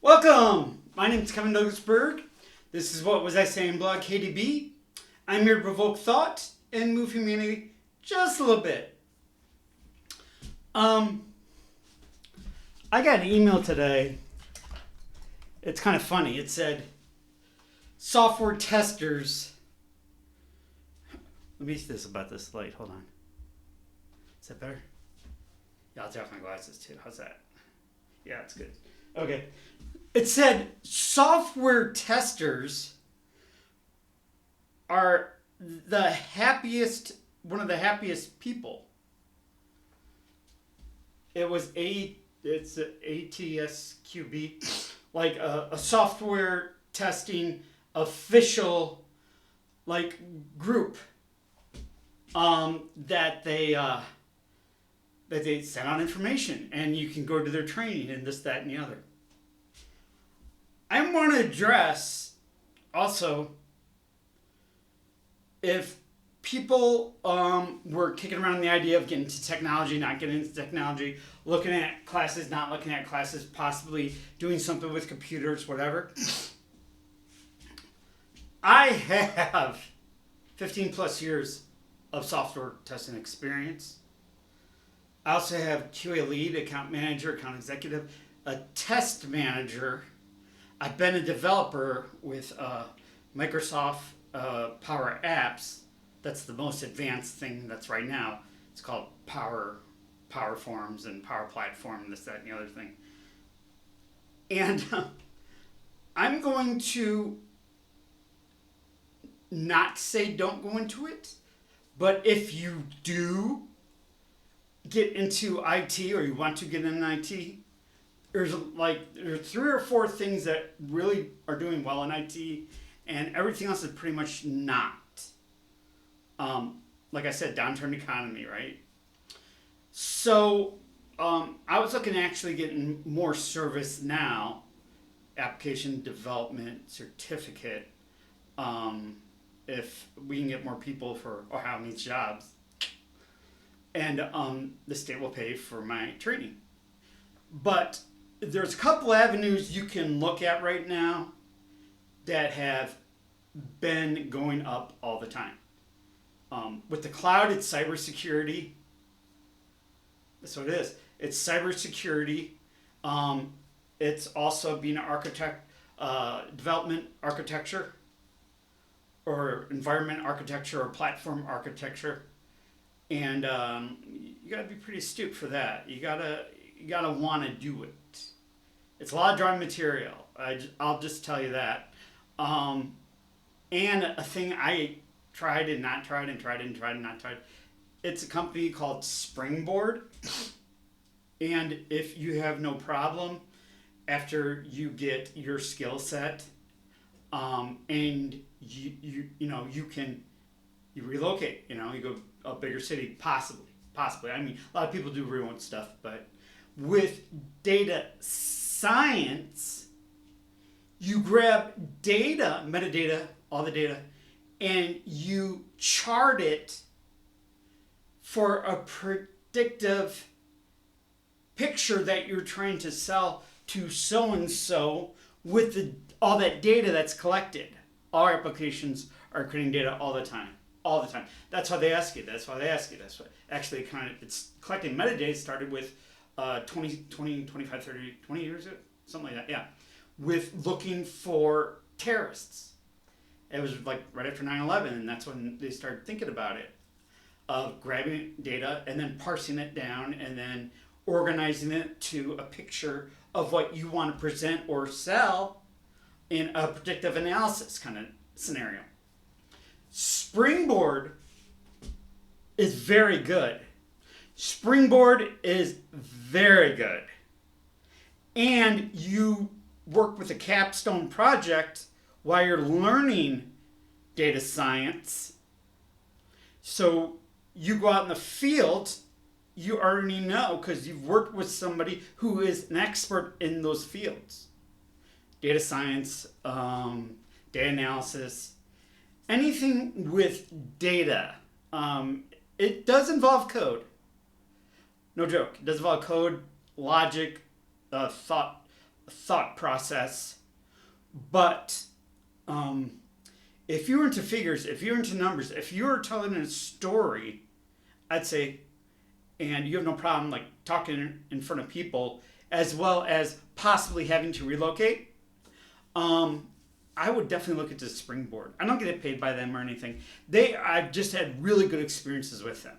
Welcome! My name is Kevin Douglas Berg. This is What Was I Saying blog KDB. I'm here to provoke thought and move humanity just a little bit. I got an email today. It's kind of funny. It said, software testers. Let me see this about this light. Hold on. Is that better? Yeah, I'll take off my glasses too. How's that? Yeah, it's good. Okay. It said software testers are one of the happiest people. It's a ATSQB, like a software testing official like group that they send out information, and you can go to their training and this, that, and the other. I want to address also if people were kicking around the idea of getting into technology, not getting into technology, looking at classes, not looking at classes, possibly doing something with computers, whatever. I have 15 plus years of software testing experience. I also have QA lead, account manager, account executive, a test manager. I've been a developer with Microsoft Power Apps. That's the most advanced thing that's right now. It's called Power Forms and Power Platform and this, that, and the other thing. And I'm going to not say don't go into it, but if you do get into IT or you want to get into IT, there's 3 or 4 things that really are doing well in IT, and everything else is pretty much not. Like I said, downturn economy, right? So I was looking at actually getting more ServiceNow application development certificate. If we can get more people for Ohio Needs Jobs, and the state will pay for my training. But there's a couple avenues you can look at right now that have been going up all the time. With the cloud, it's cybersecurity. That's what it is. It's cybersecurity. It's also being an architect, development architecture, or environment architecture, or platform architecture. And you gotta be pretty astute for that. You gotta want to do it. It's a lot of drawing material. I'll just tell you that. And a thing I tried and not tried and tried and tried and not tried. It's a company called Springboard. And if you have no problem after you get your skill set, and you relocate. You go a bigger city, possibly. I mean, a lot of people do remote stuff, but with data science, you grab data, metadata, all the data, and you chart it for a predictive picture that you're trying to sell to so-and-so with all that data that's collected. Our applications are creating data all the time. That's how they ask you. That's what actually it's collecting metadata. Started with 20, 25, 30, 20 years ago, something like that. Yeah. With looking for terrorists. It was like right after 9/11, and that's when they started thinking about it. Of grabbing data and then parsing it down and then organizing it to a picture of what you want to present or sell in a predictive analysis kind of scenario. Springboard is very good. And you work with a capstone project while you're learning data science. So you go out in the field, you already know because you've worked with somebody who is an expert in those fields. Data science, data analysis, anything with data. It does involve code. No joke. It does involve code, logic, thought thought process. But if you're into figures, if you're into numbers, if you're telling a story, I'd say, and you have no problem like talking in front of people, as well as possibly having to relocate, I would definitely look at the Springboard. I don't get paid by them or anything. I've just had really good experiences with them.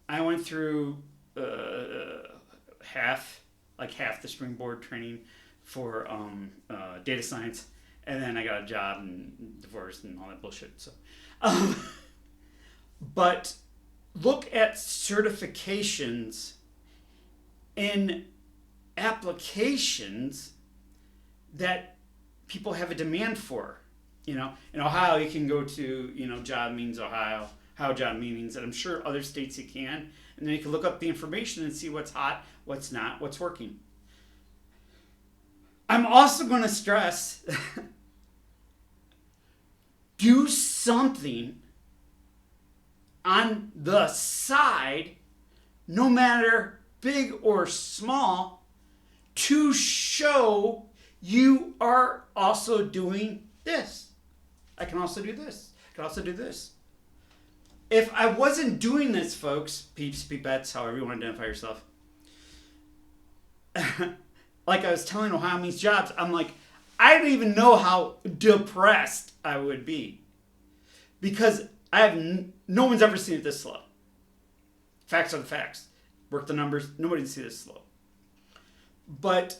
I went through half the Springboard training for data science, and then I got a job and divorced and all that bullshit. So, but look at certifications in applications that people have a demand for. In Ohio, you can go to, Job Means Ohio, how Job means, and I'm sure other states you can. And then you can look up the information and see what's hot, what's not, what's working. I'm also going to stress, do something on the side, no matter big or small, to show you are also doing this. I can also do this. I can also do this. If I wasn't doing this, folks, peeps, peepettes, however you want to identify yourself, like I was telling Ohio Means Jobs, I'm like, I don't even know how depressed I would be. Because no one's ever seen it this slow. Facts are the facts. Work the numbers. Nobody's seen it this slow. But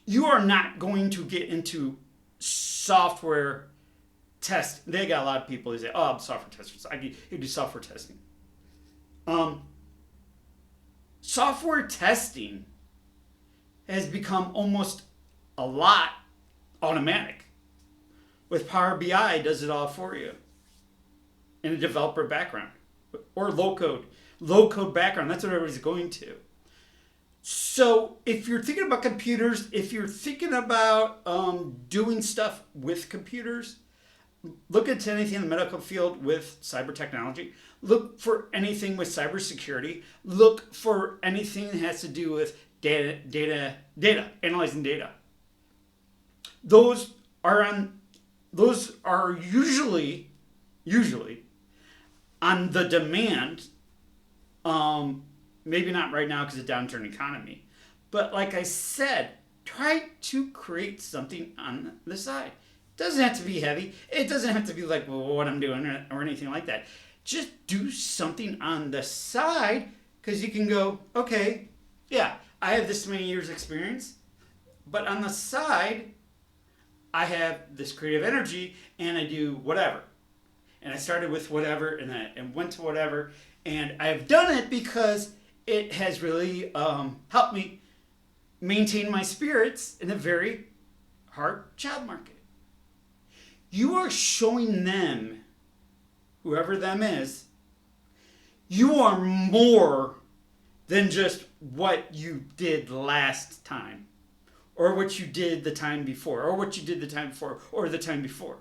you are not going to get into software test. They got a lot of people who say, I'm a software tester, so I can do software testing. Software testing has become almost a lot automatic. With Power BI, it does it all for you. In a developer background. Or low code background. That's what everybody's going to. So if you're thinking about computers, if you're thinking about doing stuff with computers, look into anything in the medical field with cyber technology. Look for anything with cybersecurity. Look for anything that has to do with data, analyzing data. Those are usually on the demand. Maybe not right now because of the downturn economy. But like I said, try to create something on the side. It doesn't have to be heavy. It doesn't have to be like what I'm doing or anything like that. Just do something on the side because you can go, okay, yeah, I have this many years experience, but on the side, I have this creative energy and I do whatever. And I started with whatever and went to whatever. And I've done it because it has really helped me maintain my spirits in a very hard job market. You are showing them, whoever them is, you are more than just what you did last time, or what you did the time before, or what you did the time before, or the time before.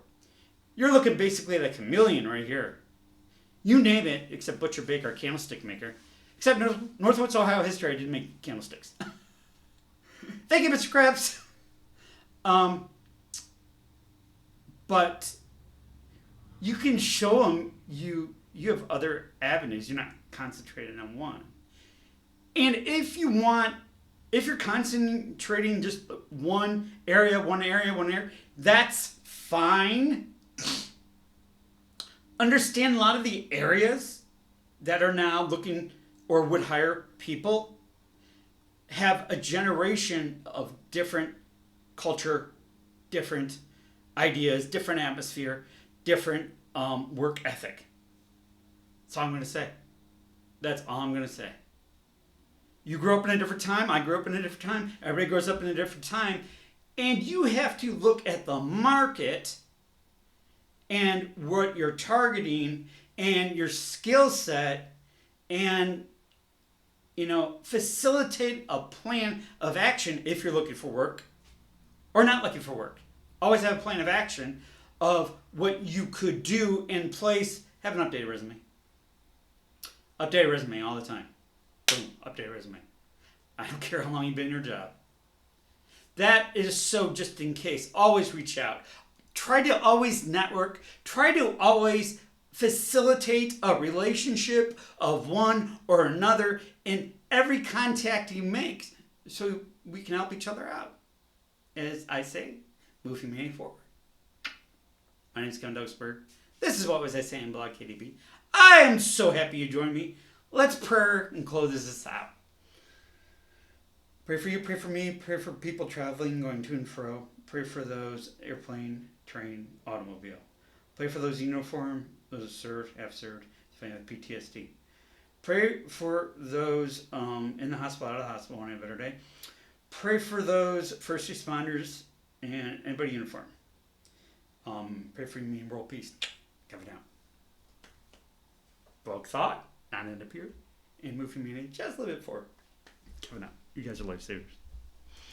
You're looking basically at a chameleon right here. You name it, except Butcher Baker, candlestick maker. Except Northwest Ohio history, I didn't make candlesticks. Thank you, Mr. Krabs. But you can show them you have other avenues. You're not concentrated on one. And if you're concentrating just one area, that's fine. Understand a lot of the areas that are now looking or would hire people have a generation of different culture, different ideas, different atmosphere, different work ethic. That's all I'm going to say. That's all I'm going to say. You grew up in a different time. I grew up in a different time. Everybody grows up in a different time. And you have to look at the market and what you're targeting and your skill set and, facilitate a plan of action if you're looking for work or not looking for work. Always have a plan of action of what you could do in place. Have an updated resume. Updated resume all the time. Boom, updated resume. I don't care how long you've been in your job. That is so just in case. Always reach out. Try to always network. Try to always facilitate a relationship of one or another in every contact you make so we can help each other out. As I say, move humanity forward. My name is Berg. This is What Was I Saying, Blog KDB. I am so happy you joined me. Let's pray and close this out. Pray for you, pray for me, pray for people traveling, going to and fro. Pray for those airplane, train, automobile. Pray for those in uniform, those served, have served, with PTSD. Pray for those in the hospital, out of the hospital, on a better day. Pray for those first responders and anybody in uniform. Pray for me and world peace. Cover down. Bulk thought, not end up here, and move humanity just a little bit forward. Cover down. You guys are lifesavers.